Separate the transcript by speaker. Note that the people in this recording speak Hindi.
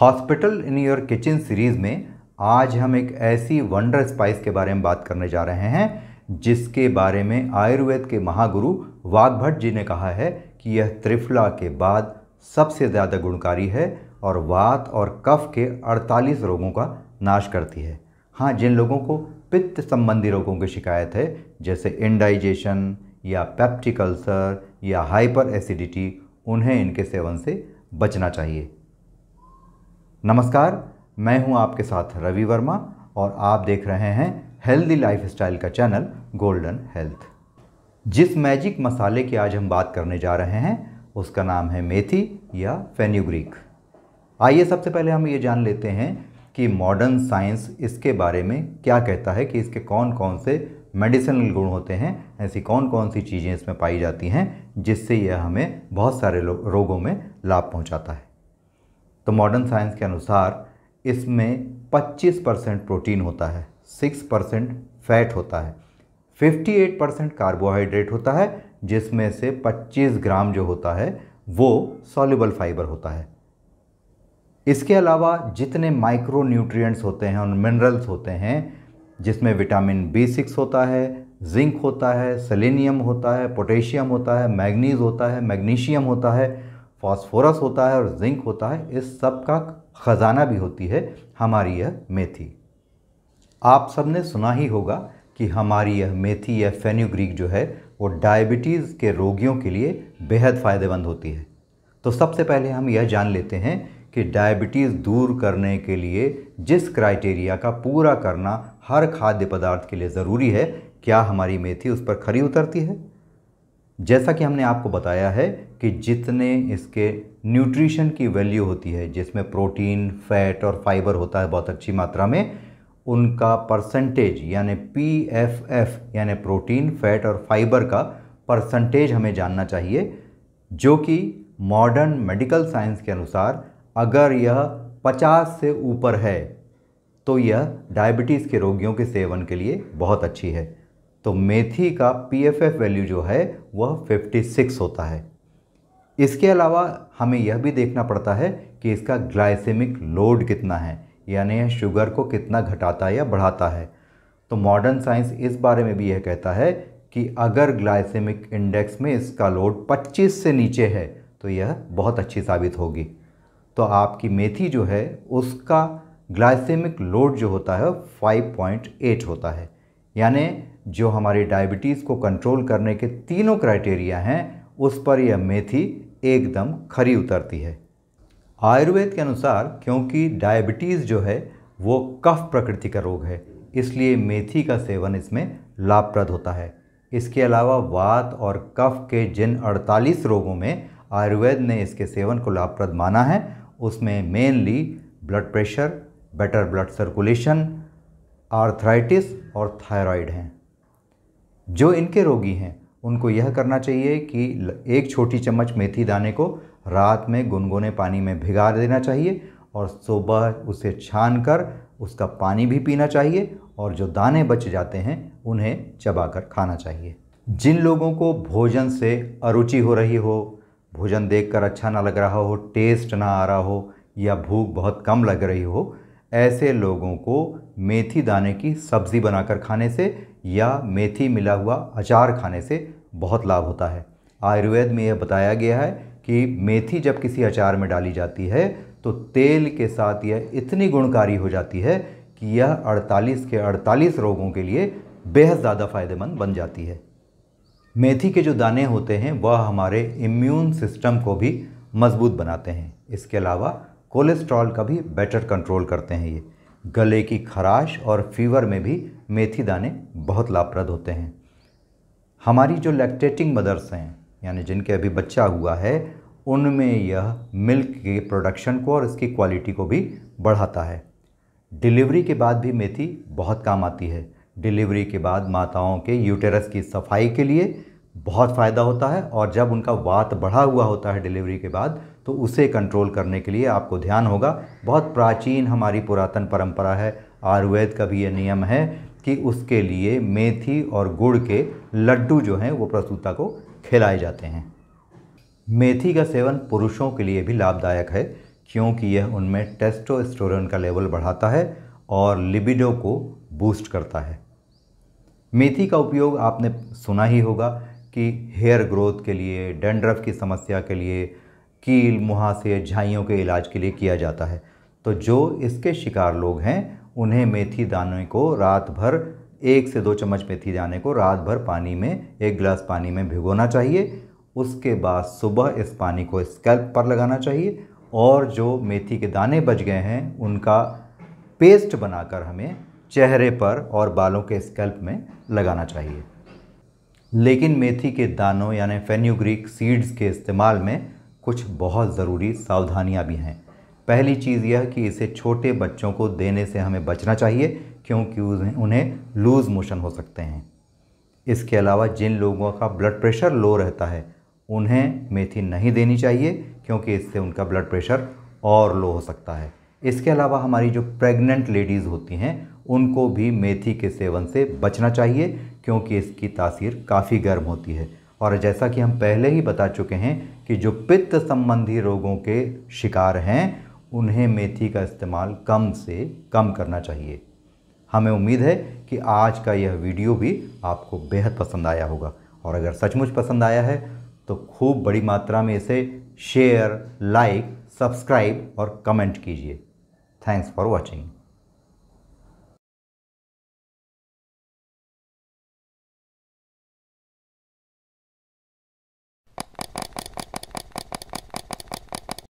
Speaker 1: Hospital in your kitchen series में आज हम एक ऐसी वंडर स्पाइस के बारे में बात करने जा रहे हैं जिसके बारे में आयुर्वेद के महागुरु वाग्भट जी ने कहा है कि यह त्रिफला के बाद सबसे ज़्यादा गुणकारी है और वात और कफ के 48 रोगों का नाश करती है। हाँ, जिन लोगों को पित्त संबंधी रोगों की शिकायत है जैसे इंडाइजेशन या पेप्टिक अल्सर या हाइपर एसिडिटी, उन्हें इनके सेवन से बचना चाहिए। नमस्कार, मैं हूं आपके साथ रवि वर्मा और आप देख रहे हैं हेल्दी लाइफस्टाइल का चैनल गोल्डन हेल्थ। जिस मैजिक मसाले की आज हम बात करने जा रहे हैं उसका नाम है मेथी या फेनुग्रीक। आइए सबसे पहले हम ये जान लेते हैं कि मॉडर्न साइंस इसके बारे में क्या कहता है कि इसके कौन कौन से मेडिसिनल गुण होते हैं, ऐसी कौन कौन सी चीज़ें इसमें पाई जाती हैं जिससे यह हमें बहुत सारे रोगों में लाभ पहुंचाता है। तो मॉडर्न साइंस के अनुसार इसमें 25% प्रोटीन होता है, 6% फैट होता है, 58% कार्बोहाइड्रेट होता है जिसमें से 25 ग्राम जो होता है वो सॉल्युबल फाइबर होता है। इसके अलावा जितने माइक्रो न्यूट्रिएंट्स होते हैं और मिनरल्स होते हैं जिसमें विटामिन B6 होता है, जिंक होता है, सेलेनियम होता है, पोटेशियम होता है, मैग्नीज होता है, मैग्नीशियम होता है, फास्फोरस होता है और जिंक होता है, इस सब का ख़जाना भी होती है हमारी यह मेथी। आप सबने सुना ही होगा कि हमारी यह मेथी या फेनुग्रीक जो है वो डायबिटीज़ के रोगियों के लिए बेहद फ़ायदेमंद होती है। तो सबसे पहले हम यह जान लेते हैं कि डायबिटीज़ दूर करने के लिए जिस क्राइटेरिया का पूरा करना हर खाद्य पदार्थ के लिए ज़रूरी है, क्या हमारी मेथी उस पर खरी उतरती है। जैसा कि हमने आपको बताया है कि जितने इसके न्यूट्रिशन की वैल्यू होती है, जिसमें प्रोटीन, फैट और फाइबर होता है बहुत अच्छी मात्रा में, उनका परसेंटेज यानी PFF यानी प्रोटीन, फैट और फाइबर का परसेंटेज हमें जानना चाहिए, जो कि मॉडर्न मेडिकल साइंस के अनुसार अगर यह 50 से ऊपर है तो यह डायबिटीज़ के रोगियों के सेवन के लिए बहुत अच्छी है। तो मेथी का PFF वैल्यू जो है वह 56 होता है। इसके अलावा हमें यह भी देखना पड़ता है कि इसका ग्लाइसेमिक लोड कितना है, यानी यह शुगर को कितना घटाता है या बढ़ाता है। तो मॉडर्न साइंस इस बारे में भी यह कहता है कि अगर ग्लाइसेमिक इंडेक्स में इसका लोड 25 से नीचे है तो यह बहुत अच्छी साबित होगी। तो आपकी मेथी जो है उसका ग्लाइसेमिक लोड जो होता है 5.8 होता है, यानी जो हमारी डायबिटीज़ को कंट्रोल करने के तीनों क्राइटेरिया हैं उस पर यह मेथी एकदम खरी उतरती है। आयुर्वेद के अनुसार क्योंकि डायबिटीज़ जो है वो कफ प्रकृति का रोग है, इसलिए मेथी का सेवन इसमें लाभप्रद होता है। इसके अलावा वात और कफ के जिन 48 रोगों में आयुर्वेद ने इसके सेवन को लाभप्रद माना है उसमें mainly blood pressure, better blood circulation, arthritis और थायराइड हैं। जो इनके रोगी हैं उनको यह करना चाहिए कि एक छोटी चम्मच मेथी दाने को रात में गुनगुने पानी में भिगा देना चाहिए और सुबह उसे छानकर उसका पानी भी पीना चाहिए और जो दाने बच जाते हैं उन्हें चबाकर खाना चाहिए। जिन लोगों को भोजन से अरुचि हो रही हो, भोजन देखकर अच्छा ना लग रहा हो, टेस्ट ना आ रहा हो या भूख बहुत कम लग रही हो, ऐसे लोगों को मेथी दाने की सब्ज़ी बनाकर खाने से या मेथी मिला हुआ अचार खाने से बहुत लाभ होता है। आयुर्वेद में यह बताया गया है कि मेथी जब किसी अचार में डाली जाती है तो तेल के साथ यह इतनी गुणकारी हो जाती है कि यह 48 के 48 रोगों के लिए बेहद ज़्यादा फ़ायदेमंद बन जाती है। मेथी के जो दाने होते हैं वह हमारे इम्यून सिस्टम को भी मजबूत बनाते हैं। इसके अलावा कोलेस्ट्रॉल का भी बेटर कंट्रोल करते हैं। ये गले की खराश और फीवर में भी मेथी दाने बहुत लाभप्रद होते हैं। हमारी जो लैक्टेटिंग मदर्स हैं यानी जिनके अभी बच्चा हुआ है, उनमें यह मिल्क के प्रोडक्शन को और इसकी क्वालिटी को भी बढ़ाता है। डिलीवरी के बाद भी मेथी बहुत काम आती है। डिलीवरी के बाद माताओं के यूटेरस की सफाई के लिए बहुत फ़ायदा होता है और जब उनका वात बढ़ा हुआ होता है डिलीवरी के बाद तो उसे कंट्रोल करने के लिए आपको ध्यान होगा, बहुत प्राचीन हमारी पुरातन परंपरा है, आयुर्वेद का भी ये नियम है कि उसके लिए मेथी और गुड़ के लड्डू जो हैं वो प्रसूता को खिलाए जाते हैं। मेथी का सेवन पुरुषों के लिए भी लाभदायक है क्योंकि यह उनमें टेस्टोस्टेरोन का लेवल बढ़ाता है और लिबिडो को बूस्ट करता है। मेथी का उपयोग आपने सुना ही होगा कि हेयर ग्रोथ के लिए, डैंड्रफ की समस्या के लिए, कील, मुहासे, झाइयों के इलाज के लिए किया जाता है। तो जो इसके शिकार लोग हैं उन्हें मेथी दाने को रात भर 1 से 2 चम्मच मेथी दाने को रात भर पानी में 1 गिलास पानी में भिगोना चाहिए। उसके बाद सुबह इस पानी को स्कैल्प पर लगाना चाहिए और जो मेथी के दाने बच गए हैं उनका पेस्ट बनाकर हमें चेहरे पर और बालों के स्कैल्प में लगाना चाहिए। लेकिन मेथी के दानों यानी फेन्यूग्रीक सीड्स के इस्तेमाल में कुछ बहुत ज़रूरी सावधानियां भी हैं। पहली चीज़ यह कि इसे छोटे बच्चों को देने से हमें बचना चाहिए क्योंकि उन्हें लूज़ मोशन हो सकते हैं। इसके अलावा जिन लोगों का ब्लड प्रेशर लो रहता है उन्हें मेथी नहीं देनी चाहिए क्योंकि इससे उनका ब्लड प्रेशर और लो हो सकता है। इसके अलावा हमारी जो प्रेग्नेंट लेडीज़ होती हैं उनको भी मेथी के सेवन से बचना चाहिए क्योंकि इसकी तासीर काफ़ी गर्म होती है। और जैसा कि हम पहले ही बता चुके हैं कि जो पित्त संबंधी रोगों के शिकार हैं उन्हें मेथी का इस्तेमाल कम से कम करना चाहिए। हमें उम्मीद है कि आज का यह वीडियो भी आपको बेहद पसंद आया होगा और अगर सचमुच पसंद आया है तो खूब बड़ी मात्रा में इसे शेयर, लाइक, सब्सक्राइब और कमेंट कीजिए। Thanks for watching.